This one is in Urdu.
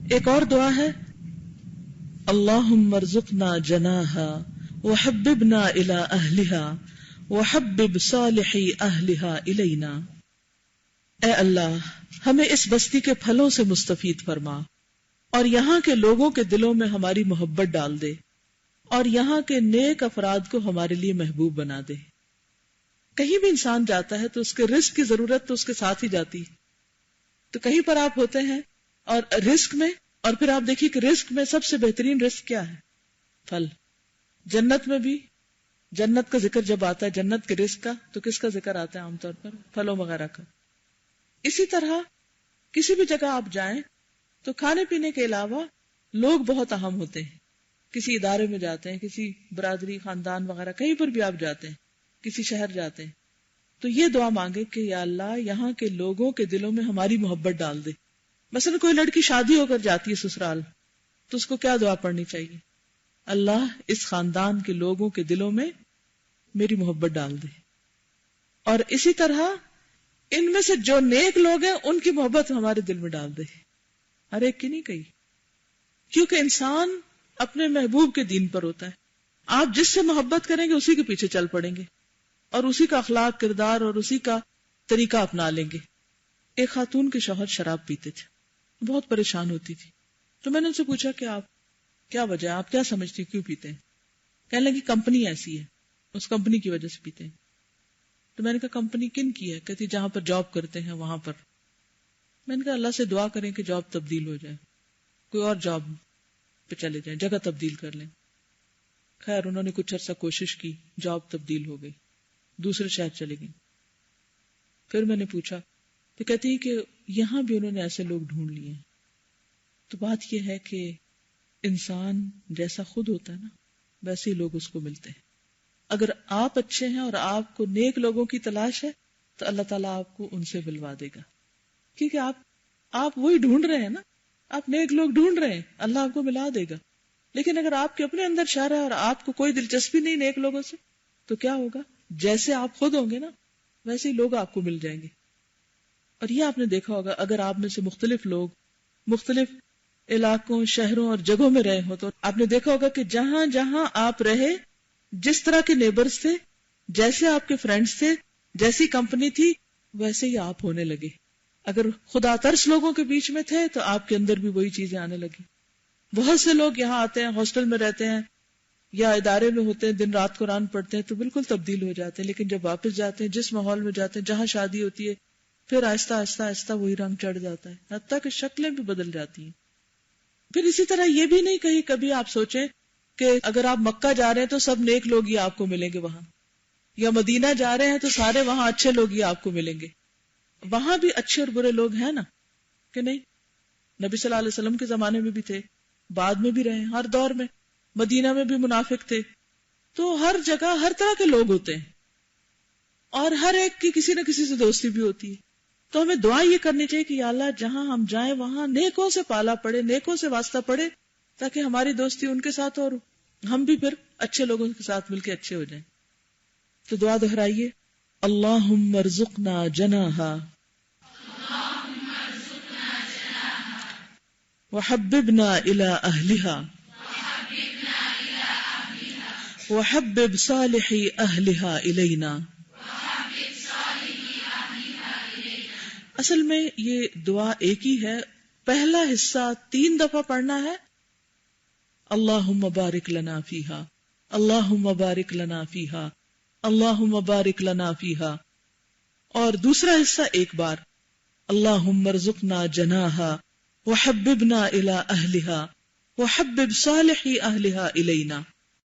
ایک اور دعا ہے اللہم ارزقنا جناہا وحببنا الی اہلہا وحبب صالحی اہلہا الینا. اے اللہ ہمیں اس بستی کے پھلوں سے مستفید فرما اور یہاں کے لوگوں کے دلوں میں ہماری محبت ڈال دے اور یہاں کے نیک افراد کو ہمارے لیے محبوب بنا دے. کہیں بھی انسان جاتا ہے تو اس کے رزق کی ضرورت تو اس کے ساتھ ہی جاتی ہے. تو کہیں پر آپ ہوتے ہیں اور رزق میں، اور پھر آپ دیکھیے کہ رزق میں سب سے بہترین رزق کیا ہے؟ پھل. جنت میں بھی جنت کا ذکر جب آتا ہے، جنت کے رزق کا، تو کس کا ذکر آتا ہے عام طور پر؟ پھلوں وغیرہ کا. اسی طرح کسی بھی جگہ آپ جائیں تو کھانے پینے کے علاوہ لوگ بہت اہم ہوتے ہیں. کسی ادارے میں جاتے ہیں، کسی برادری خاندان وغیرہ کہیں پر بھی آپ جاتے ہیں، کسی شہر جاتے ہیں، تو یہ دعا مانگے کہ یا اللہ یہاں کے لوگوں کے دلوں میں ہماری محبت ڈال دے. مثلا کوئی لڑکی شادی ہو کر جاتی ہے سسرال، تو اس کو کیا دعا پڑھنی چاہیے؟ اللہ اس خاندان کے لوگوں کے دلوں میں میری محبت ڈال دے. اور اسی طرح ان میں سے جو نیک لوگ ہیں ان کی محبت ہمارے دل میں ڈال دے. ہر ایک کی نہیں کہی، کیونکہ انسان اپنے محبوب کے دین پر ہوتا ہے. آپ جس سے محبت کریں گے اسی کے پیچھے چل پڑیں گے اور اسی کا اخلاق کردار اور اسی کا طریقہ اپنا لیں گے. ایک خاتون کے شوہر شراب پیتے تھے، بہت پریشان ہوتی تھی. تو میں نے ان سے پوچھا کہ آپ کیا وجہ ہے، آپ کیا سمجھتی کیوں پیتے ہیں؟ کہنے لگی کمپنی ایسی ہے، اس کمپنی کی وجہ سے پیتے ہیں. تو میں نے کہا کمپنی کن کی ہے؟ کہتی جہاں پر جاب کرتے ہیں وہاں پر. میں نے کہا اللہ سے دعا کریں کہ جاب تبدیل ہو جائے، کوئی اور جاب پہ چلے جائیں، جگہ تبدیل کر لیں. خیر انہوں نے کچھ عرصہ کوشش کی، جاب تبدیل ہو گئی، دوسرے شہر چلے گئی. پھر میں نے پوچھا تو کہتی ہے کہ یہاں بھی انہوں نے ایسے لوگ ڈھونڈ لیے ہیں. تو بات یہ ہے کہ انسان جیسا خود ہوتا ہے نا ویسے ہی لوگ اس کو ملتے ہیں. اگر آپ اچھے ہیں اور آپ کو نیک لوگوں کی تلاش ہے تو اللہ تعالیٰ آپ کو ان سے ملوا دے گا، کیونکہ آپ وہی ڈھونڈ رہے ہیں نا، آپ نیک لوگ ڈھونڈ رہے ہیں، اللہ آپ کو ملا دے گا. لیکن اگر آپ کے اپنے اندر شر ہے اور آپ کو کوئی دلچسپی نہیں نیک لوگوں سے، تو کیا ہوگا؟ جیسے آپ خود ہوں گے نا ویسے ہی لوگ آپ کو مل جائیں گے. اور یہ آپ نے دیکھا ہوگا اگر آپ میں سے مختلف لوگ مختلف علاقوں، شہروں اور جگہوں میں رہے ہو تو آپ نے دیکھا ہوگا کہ جہاں جہاں آپ رہے، جس طرح کے نیبرز تھے، جیسے آپ کے فرینڈز تھے، جیسی کمپنی تھی ویسے ہی آپ ہونے لگے. اگر خدا ترس لوگوں کے بیچ میں تھے تو آپ کے اندر بھی وہی چیزیں آنے لگی. بہت سے لوگ یہاں آتے ہیں، ہاسٹل میں رہتے ہیں یا ادارے میں ہوتے ہیں، دن رات قرآن پڑھتے ہیں تو بالکل تبدیل ہو جاتے ہیں. لیکن جب واپس جاتے ہیں جس ماحول میں جاتے ہیں، جہاں شادی ہوتی ہے، پھر آہستہ آہستہ آہستہ وہی رنگ چڑھ جاتا ہے، حتیٰ کہ شکلیں بھی بدل جاتی ہیں. پھر اسی طرح یہ بھی نہیں کہیں کبھی آپ سوچیں کہ اگر آپ مکہ جا رہے ہیں تو سب نیک لوگ ہی آپ کو ملیں گے وہاں، یا مدینہ جا رہے ہیں تو سارے وہاں اچھے لوگ ہی آپ کو ملیں گے. وہاں بھی اچھے اور برے لوگ ہیں نا، کہ نہیں؟ نبی صلی اللہ علیہ وسلم کے زمانے میں بھی تھے، بعد میں بھی رہے، ہر دور میں. مدینہ میں بھی منافق تھے. تو ہر جگہ ہر طرح کے لوگ ہوتے ہیں اور ہر ایک کی کسی نہ کسی سے دوستی بھی ہوتی ہے. تو ہمیں دعا یہ کرنی چاہیے کہ یا اللہ جہاں ہم جائیں وہاں نیکوں سے پالا پڑے، نیکوں سے واسطہ پڑے، تاکہ ہماری دوستی ان کے ساتھ اور ہم بھی پھر اچھے لوگوں کے ساتھ مل کے اچھے ہو جائیں. تو دعا دہرائیے، اللہم ارزقنا جناہا وحببنا الی اہلہا وحبب صالحی اہلہا الینا. اصل میں یہ دعا ایک ہی ہے. پہلا حصہ 3 دفعہ پڑھنا ہے، اللہم بارک لنا فیہا، اللہم بارک لنا فیہا، اللہم بارک لنا فیہا. اور دوسرا حصہ ایک بار، اللہم ارزقنا جناہا وحببنا الی اہلہا وحبب صالحی اہلہا الینا.